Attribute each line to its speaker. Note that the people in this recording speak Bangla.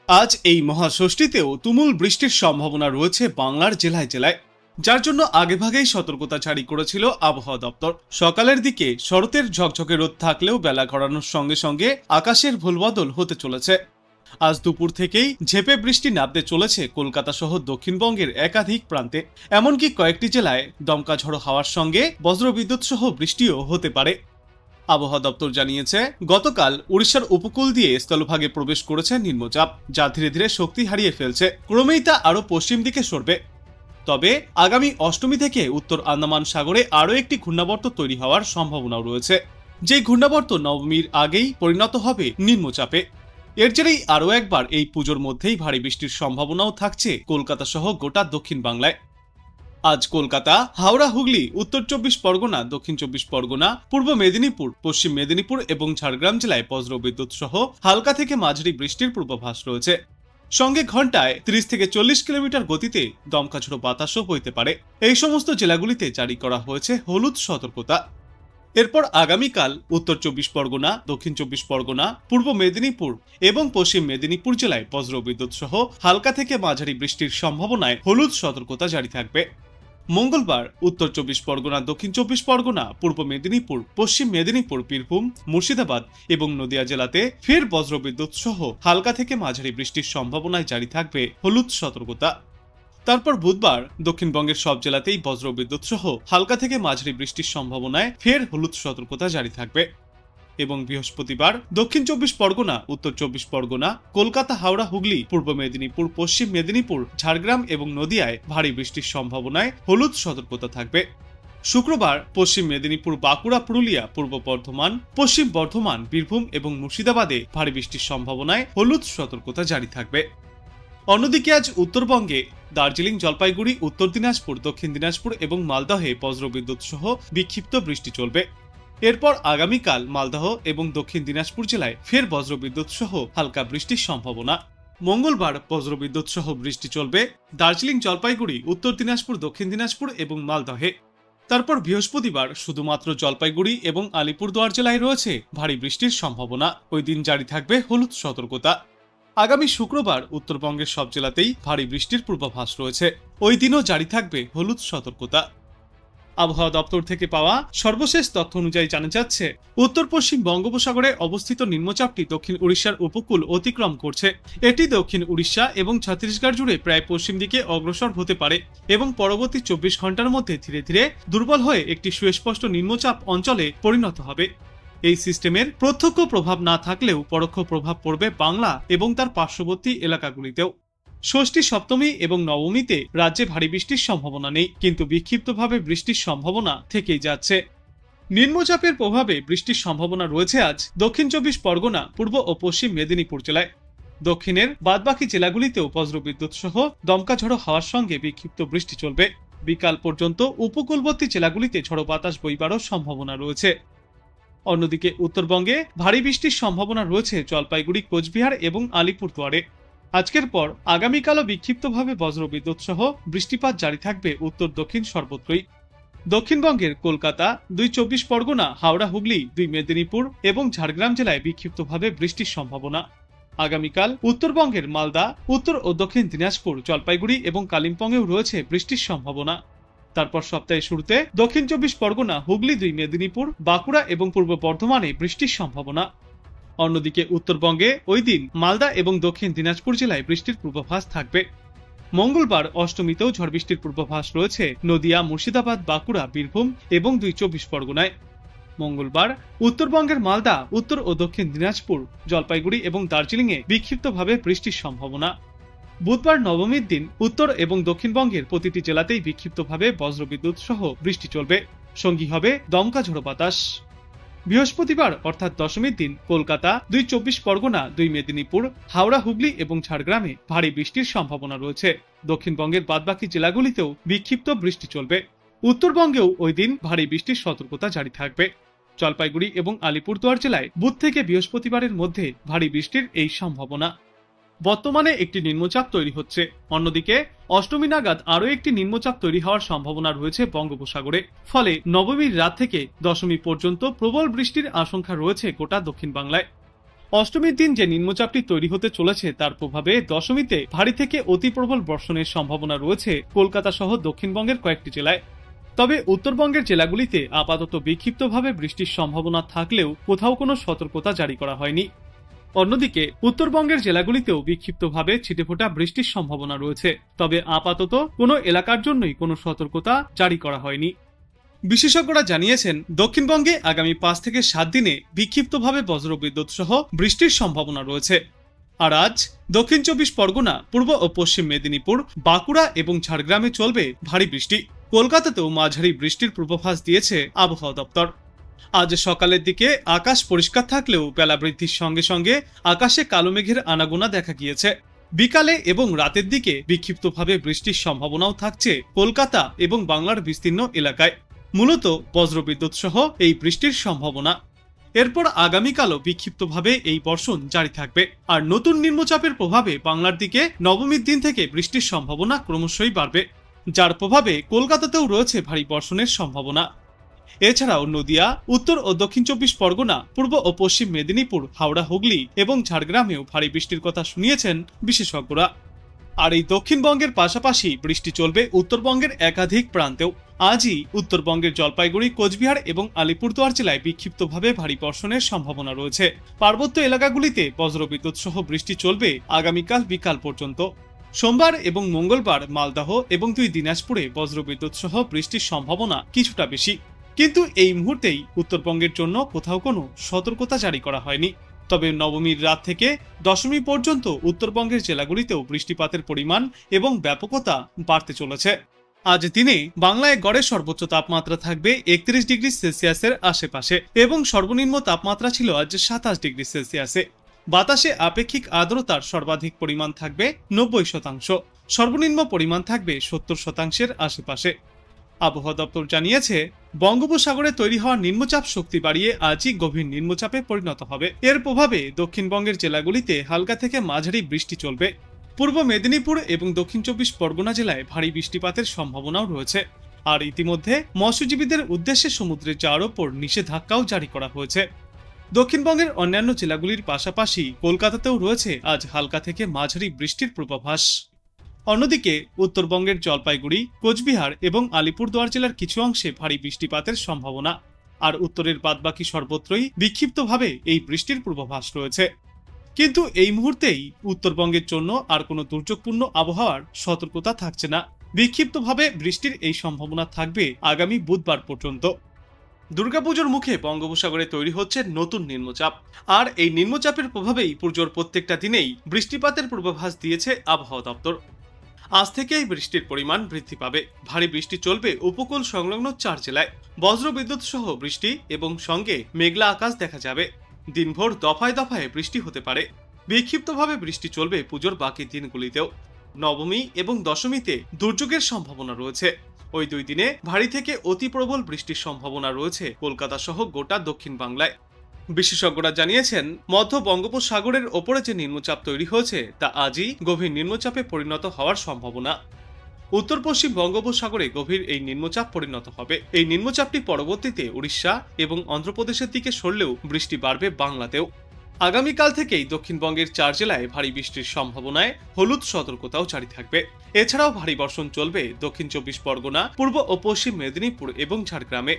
Speaker 1: আজ এই মহাষষ্ঠীতেও তুমুল বৃষ্টির সম্ভাবনা রয়েছে বাংলার জেলায় জেলায়, যার জন্য আগেভাগেই সতর্কতা জারি করেছিল আবহাওয়া দপ্তর। সকালের দিকে শরতের ঝকঝকে রোদ থাকলেও বেলা গড়ানোর সঙ্গে সঙ্গে আকাশের ভুলবদল হতে চলেছে। আজ দুপুর থেকেই ঝেঁপে বৃষ্টি নামতে চলেছে কলকাতা সহ দক্ষিণবঙ্গের একাধিক প্রান্তে। এমনকি কয়েকটি জেলায় দমকা ঝড়ো হাওয়ার সঙ্গে বজ্রবিদ্যুৎ সহ বৃষ্টিও হতে পারে। আবহাওয়া দপ্তর জানিয়েছে, গতকাল উড়িষ্যার উপকূল দিয়ে স্থলভাগে প্রবেশ করেছে নিম্নচাপ, যা ধীরে ধীরে শক্তি হারিয়ে ফেলছে। ক্রমেই তা আরো পশ্চিম দিকে সরবে। তবে আগামী অষ্টমী থেকে উত্তর আন্দামান সাগরে আরও একটি ঘূর্ণাবর্ত তৈরি হওয়ার সম্ভাবনাও রয়েছে, যে ঘূর্ণাবর্ত নবমীর আগেই পরিণত হবে নিম্নচাপে। এর জেরেই আরও একবার এই পুজোর মধ্যেই ভারী বৃষ্টির সম্ভাবনাও থাকছে কলকাতা সহ গোটা দক্ষিণ বাংলায়। আজ কলকাতা, হাওড়া, হুগলি, উত্তর চব্বিশ পরগনা, দক্ষিণ চব্বিশ পরগনা, পূর্ব মেদিনীপুর, পশ্চিম মেদিনীপুর এবং ঝাড়গ্রাম জেলায় বজ্রবিদ্যুৎ সহ হালকা থেকে মাঝারি বৃষ্টির পূর্বাভাস রয়েছে। সঙ্গে ঘন্টায় 30 থেকে 40 কিলোমিটার গতিতে দমকা ঝোড়ো বাতাসও বইতে পারে। এই সমস্ত জেলাগুলিতে জারি করা হয়েছে হলুদ সতর্কতা। এরপর আগামীকাল উত্তর চব্বিশ পরগনা, দক্ষিণ চব্বিশ পরগনা, পূর্ব মেদিনীপুর এবং পশ্চিম মেদিনীপুর জেলায় বজ্রবিদ্যুৎ সহ হালকা থেকে মাঝারি বৃষ্টির সম্ভাবনায় হলুদ সতর্কতা জারি থাকবে। মঙ্গলবার উত্তর চব্বিশ পরগনা, দক্ষিণ চব্বিশ পরগনা, পূর্ব মেদিনীপুর, পশ্চিম মেদিনীপুর, বীরভূম, মুর্শিদাবাদ এবং নদিয়া জেলাতে ফের বজ্রবিদ্যুৎ সহ হালকা থেকে মাঝারি বৃষ্টির সম্ভাবনায় জারি থাকবে হলুদ সতর্কতা। তারপর বুধবার দক্ষিণবঙ্গের সব জেলাতেই বজ্রবিদ্যুৎ সহ হালকা থেকে মাঝারি বৃষ্টির সম্ভাবনায় ফের হলুদ সতর্কতা জারি থাকবে। এবং বৃহস্পতিবার দক্ষিণ চব্বিশ পরগনা, উত্তর চব্বিশ পরগনা, কলকাতা, হাওড়া, হুগলি, পূর্ব মেদিনীপুর, পশ্চিম মেদিনীপুর, ঝাড়গ্রাম এবং নদিয়ায় ভারী বৃষ্টির সম্ভাবনায় হলুদ সতর্কতা থাকবে। শুক্রবার পশ্চিম মেদিনীপুর, বাঁকুড়া, পুরুলিয়া, পূর্ব বর্ধমান, পশ্চিম বর্ধমান, বীরভূম এবং মুর্শিদাবাদে ভারী বৃষ্টির সম্ভাবনায় হলুদ সতর্কতা জারি থাকবে। অন্যদিকে আজ উত্তরবঙ্গে দার্জিলিং, জলপাইগুড়ি, উত্তর দিনাজপুর, দক্ষিণ দিনাজপুর এবং মালদহে বজ্রবিদ্যুৎ সহ বিক্ষিপ্ত বৃষ্টি চলবে। এরপর আগামীকাল মালদহ এবং দক্ষিণ দিনাজপুর জেলায় ফের বজ্রবিদ্যুৎ সহ হালকা বৃষ্টির সম্ভাবনা। মঙ্গলবার বজ্রবিদ্যুৎ সহ বৃষ্টি চলবে দার্জিলিং, জলপাইগুড়ি, উত্তর দিনাজপুর, দক্ষিণ দিনাজপুর এবং মালদহে। তারপর বৃহস্পতিবার শুধুমাত্র জলপাইগুড়ি এবং আলিপুরদুয়ার জেলায় রয়েছে ভারী বৃষ্টির সম্ভাবনা। ওই দিন জারি থাকবে হলুদ সতর্কতা। আগামী শুক্রবার উত্তরবঙ্গের সব জেলাতেই ভারী বৃষ্টির পূর্বাভাস রয়েছে। ওই দিনও জারি থাকবে হলুদ সতর্কতা। আবহাওয়া দপ্তর থেকে পাওয়া সর্বশেষ তথ্য অনুযায়ী জানা যাচ্ছে, উত্তর পশ্চিম বঙ্গোপসাগরে অবস্থিত নিম্নচাপটি দক্ষিণ উড়িষ্যার উপকূল অতিক্রম করছে। এটি দক্ষিণ উড়িষ্যা এবং ছত্তিশগড় জুড়ে প্রায় পশ্চিম দিকে অগ্রসর হতে পারে এবং পরবর্তী 24 ঘন্টার মধ্যে ধীরে ধীরে দুর্বল হয়ে একটি সুস্পষ্ট নিম্নচাপ অঞ্চলে পরিণত হবে। এই সিস্টেমের প্রত্যক্ষ প্রভাব না থাকলেও পরোক্ষ প্রভাব পড়বে বাংলা এবং তার পার্শ্ববর্তী এলাকাগুলিতেও। ষষ্ঠী, সপ্তমী এবং নবমীতে রাজ্যে ভারী বৃষ্টির সম্ভাবনা নেই, কিন্তু বিক্ষিপ্তভাবে বৃষ্টির সম্ভাবনা থেকেই যাচ্ছে। নিম্নচাপের প্রভাবে বৃষ্টির সম্ভাবনা রয়েছে আজ দক্ষিণ চব্বিশ পরগনা, পূর্ব ও পশ্চিম মেদিনীপুর জেলায়। দক্ষিণের বাদবাকি জেলাগুলিতেও বজ্রবিদ্যুৎ সহ দমকা ঝড়ো হাওয়ার সঙ্গে বিক্ষিপ্ত বৃষ্টি চলবে। বিকাল পর্যন্ত উপকূলবর্তী জেলাগুলিতে ঝড়ো বাতাস বইবারও সম্ভাবনা রয়েছে। অন্যদিকে উত্তরবঙ্গে ভারী বৃষ্টির সম্ভাবনা রয়েছে জলপাইগুড়ি, কোচবিহার এবং আলিপুরদুয়ারে। আজকের পর আগামীকালও বিক্ষিপ্তভাবে বজ্রবিদ্যুৎ সহ বৃষ্টিপাত জারি থাকবে উত্তর দক্ষিণ সর্বত্রই। দক্ষিণবঙ্গের কলকাতা, 2 চব্বিশ পরগনা, হাওড়া, হুগলি, 2 মেদিনীপুর এবং ঝাড়গ্রাম জেলায় বিক্ষিপ্তভাবে বৃষ্টির সম্ভাবনা। আগামীকাল উত্তরবঙ্গের মালদা, উত্তর ও দক্ষিণ দিনাজপুর, জলপাইগুড়ি এবং কালিম্পংয়েও রয়েছে বৃষ্টির সম্ভাবনা। তারপর সপ্তাহের শুরুতে দক্ষিণ চব্বিশ পরগনা, হুগলি, 2 মেদিনীপুর, বাঁকুড়া এবং পূর্ব বর্ধমানে বৃষ্টির সম্ভাবনা। অন্যদিকে উত্তরবঙ্গে ওই দিন মালদা এবং দক্ষিণ দিনাজপুর জেলায় বৃষ্টির পূর্বাভাস থাকবে। মঙ্গলবার অষ্টমীতেও ঝড় বৃষ্টির পূর্বাভাস রয়েছে নদিয়া, মুর্শিদাবাদ, বাঁকুড়া, বীরভূম এবং 2 চব্বিশ পরগনায়। মঙ্গলবার উত্তরবঙ্গের মালদা, উত্তর ও দক্ষিণ দিনাজপুর, জলপাইগুড়ি এবং দার্জিলিংয়ে বিক্ষিপ্তভাবে বৃষ্টির সম্ভাবনা। বুধবার নবমীর দিন উত্তর এবং দক্ষিণবঙ্গের প্রতিটি জেলাতেই বিক্ষিপ্তভাবে বজ্রবিদ্যুৎ সহ বৃষ্টি চলবে, সঙ্গী হবে দমকা ঝড়ো বাতাস। বৃহস্পতিবার অর্থাৎ দশমীর দিন কলকাতা, 2 চব্বিশ পরগনা, 2 মেদিনীপুর, হাওড়া, হুগলি এবং ঝাড়গ্রামে ভারী বৃষ্টির সম্ভাবনা রয়েছে। দক্ষিণবঙ্গের বাদবাকি জেলাগুলিতেও বিক্ষিপ্ত বৃষ্টি চলবে। উত্তরবঙ্গেও ওই দিন ভারী বৃষ্টির সতর্কতা জারি থাকবে। জলপাইগুড়ি এবং আলিপুরদুয়ার জেলায় বুধ থেকে বৃহস্পতিবারের মধ্যে ভারী বৃষ্টির এই সম্ভাবনা। বর্তমানে একটি নিম্নচাপ তৈরি হচ্ছে। অন্যদিকে অষ্টমী নাগাদ আরও একটি নিম্নচাপ তৈরি হওয়ার সম্ভাবনা রয়েছে বঙ্গোপসাগরে। ফলে নবমীর রাত থেকে দশমী পর্যন্ত প্রবল বৃষ্টির আশঙ্কা রয়েছে গোটা দক্ষিণ বাংলায়। অষ্টমীর দিন যে নিম্নচাপটি তৈরি হতে চলেছে তার প্রভাবে দশমীতে ভারী থেকে অতি প্রবল বর্ষণের সম্ভাবনা রয়েছে কলকাতা সহ দক্ষিণবঙ্গের কয়েকটি জেলায়। তবে উত্তরবঙ্গের জেলাগুলিতে আপাতত বিক্ষিপ্তভাবে বৃষ্টির সম্ভাবনা থাকলেও কোথাও কোনো সতর্কতা জারি করা হয়নি। অন্যদিকে উত্তরবঙ্গের জেলাগুলিতেও বিক্ষিপ্তভাবে ছিটেফোঁটা বৃষ্টির সম্ভাবনা রয়েছে, তবে আপাতত কোনো এলাকার জন্যই কোনো সতর্কতা জারি করা হয়নি। বিশেষজ্ঞরা জানিয়েছেন, দক্ষিণবঙ্গে আগামী 5 থেকে 7 দিনে বিক্ষিপ্তভাবে বজ্রবিদ্যুৎ সহ বৃষ্টির সম্ভাবনা রয়েছে। আর আজ দক্ষিণ 24 পরগনা, পূর্ব ও পশ্চিম মেদিনীপুর, বাঁকুড়া এবং ঝাড়গ্রামে চলবে ভারী বৃষ্টি। কলকাতাতেও মাঝারি বৃষ্টির পূর্বাভাস দিয়েছে আবহাওয়া দপ্তর। আজ সকালের দিকে আকাশ পরিষ্কার থাকলেও বেলা বৃদ্ধির সঙ্গে সঙ্গে আকাশে কালো মেঘের আনাগোনা দেখা গিয়েছে। বিকালে এবং রাতের দিকে বিক্ষিপ্তভাবে বৃষ্টির সম্ভাবনাও থাকছে কলকাতা এবং বাংলার বিস্তীর্ণ এলাকায়। মূলত বজ্রবিদ্যুৎ সহ এই বৃষ্টির সম্ভাবনা। এরপর আগামীকালও বিক্ষিপ্তভাবে এই বর্ষণ জারি থাকবে। আর নতুন নিম্নচাপের প্রভাবে বাংলার দিকে নবমীর দিন থেকে বৃষ্টির সম্ভাবনা ক্রমশই বাড়বে, যার প্রভাবে কলকাতাতেও রয়েছে ভারী বর্ষণের সম্ভাবনা। এছাড়াও নদিয়া, উত্তর ও দক্ষিণ 24 পরগনা, পূর্ব ও পশ্চিম মেদিনীপুর, হাওড়া, হুগলি এবং ঝাড়গ্রামেও ভারী বৃষ্টির কথা শুনিয়েছেন বিশেষজ্ঞরা। আর এই দক্ষিণবঙ্গের পাশাপাশি বৃষ্টি চলবে উত্তরবঙ্গের একাধিক প্রান্তেও। আজই উত্তরবঙ্গের জলপাইগুড়ি, কোচবিহার এবং আলিপুরদুয়ার জেলায় বিক্ষিপ্তভাবে ভারী বর্ষণের সম্ভাবনা রয়েছে। পার্বত্য এলাকাগুলিতে বজ্রবিদ্যুৎ সহ বৃষ্টি চলবে আগামীকাল বিকাল পর্যন্ত। সোমবার এবং মঙ্গলবার মালদহ এবং 2 দিনাজপুরে বজ্রবিদ্যুৎ সহ বৃষ্টির সম্ভাবনা কিছুটা বেশি, কিন্তু এই মুহূর্তেই উত্তরবঙ্গের জন্য কোথাও কোনো সতর্কতা জারি করা হয়নি। তবে নবমীর রাত থেকে দশমী পর্যন্ত উত্তরবঙ্গের জেলাগুলিতেও বৃষ্টিপাতের পরিমাণ এবং ব্যাপকতা বাড়তে চলেছে। আজ দিনে বাংলায় গড়ে সর্বোচ্চ তাপমাত্রা থাকবে 31 ডিগ্রি সেলসিয়াসের আশেপাশে এবং সর্বনিম্ন তাপমাত্রা ছিল আজ 27 ডিগ্রি সেলসিয়াসে। বাতাসে আপেক্ষিক আর্দ্রতার সর্বাধিক পরিমাণ থাকবে 90%, সর্বনিম্ন পরিমাণ থাকবে 70%-এর আশেপাশে। আবহাওয়া দপ্তর জানিয়েছে, বঙ্গোপসাগরে তৈরি হওয়া নিম্নচাপ শক্তি বাড়িয়ে আজই গভীর নিম্নচাপে পরিণত হবে। এর প্রভাবে দক্ষিণবঙ্গের জেলাগুলিতে হালকা থেকে মাঝারি বৃষ্টি চলবে। পূর্ব মেদিনীপুর এবং দক্ষিণ 24 পরগনা জেলায় ভারী বৃষ্টিপাতের সম্ভাবনাও রয়েছে। আর ইতিমধ্যে মৎস্যজীবীদের উদ্দেশ্যে সমুদ্রে যাওয়ার ওপর নিষেধাজ্ঞাও জারি করা হয়েছে। দক্ষিণবঙ্গের অন্যান্য জেলাগুলির পাশাপাশি কলকাতাতেও রয়েছে আজ হালকা থেকে মাঝারি বৃষ্টির পূর্বাভাস। অন্যদিকে উত্তরবঙ্গের জলপাইগুড়ি, কোচবিহার এবং আলিপুরদুয়ার জেলার কিছু অংশে ভারী বৃষ্টিপাতের সম্ভাবনা। আর উত্তরের বাদবাকি সর্বত্রই বিক্ষিপ্তভাবে এই বৃষ্টির পূর্বাভাস রয়েছে। কিন্তু এই মুহূর্তেই উত্তরবঙ্গের জন্য আর কোনো দুর্যোগপূর্ণ আবহাওয়ার সতর্কতা থাকছে না। বিক্ষিপ্তভাবে বৃষ্টির এই সম্ভাবনা থাকবে আগামী বুধবার পর্যন্ত। দুর্গাপুজোর মুখে বঙ্গোপসাগরে তৈরি হচ্ছে নতুন নিম্নচাপ। আর এই নিম্নচাপের প্রভাবেই পুজোর প্রত্যেকটা দিনেই বৃষ্টিপাতের পূর্বাভাস দিয়েছে আবহাওয়া দপ্তর। আজ থেকেই বৃষ্টির পরিমাণ বৃদ্ধি পাবে। ভারী বৃষ্টি চলবে উপকূল সংলগ্ন 4 জেলায়। বজ্রবিদ্যুৎ সহ বৃষ্টি এবং সঙ্গে মেঘলা আকাশ দেখা যাবে। দিনভর দফায় দফায় বৃষ্টি হতে পারে। বিক্ষিপ্তভাবে বৃষ্টি চলবে পুজোর বাকি দিনগুলিতেও। নবমী এবং দশমীতে দুর্যোগের সম্ভাবনা রয়েছে। ওই 2 দিনে ভারী থেকে অতি প্রবল বৃষ্টির সম্ভাবনা রয়েছে কলকাতা সহ গোটা দক্ষিণ বাংলায়। বিশেষজ্ঞরা জানিয়েছেন, মধ্য বঙ্গোপসাগরের ওপরে যে নিম্নচাপ তৈরি হয়েছে তা আজই গভীর নিম্নচাপে পরিণত হওয়ার সম্ভাবনা। উত্তর পশ্চিম বঙ্গোপসাগরে গভীর এই নিম্নচাপ পরিণত হবে। এই নিম্নচাপটি পরবর্তীতে উড়িষ্যা এবং অন্ধ্রপ্রদেশের দিকে সরলেও বৃষ্টি বাড়বে বাংলাতেও। আগামীকাল থেকেই দক্ষিণবঙ্গের 4 জেলায় ভারী বৃষ্টির সম্ভাবনায় হলুদ সতর্কতাও জারি থাকবে। এছাড়াও ভারী বর্ষণ চলবে দক্ষিণ 24 পরগনা, পূর্ব ও পশ্চিম মেদিনীপুর এবং ঝাড়গ্রামে।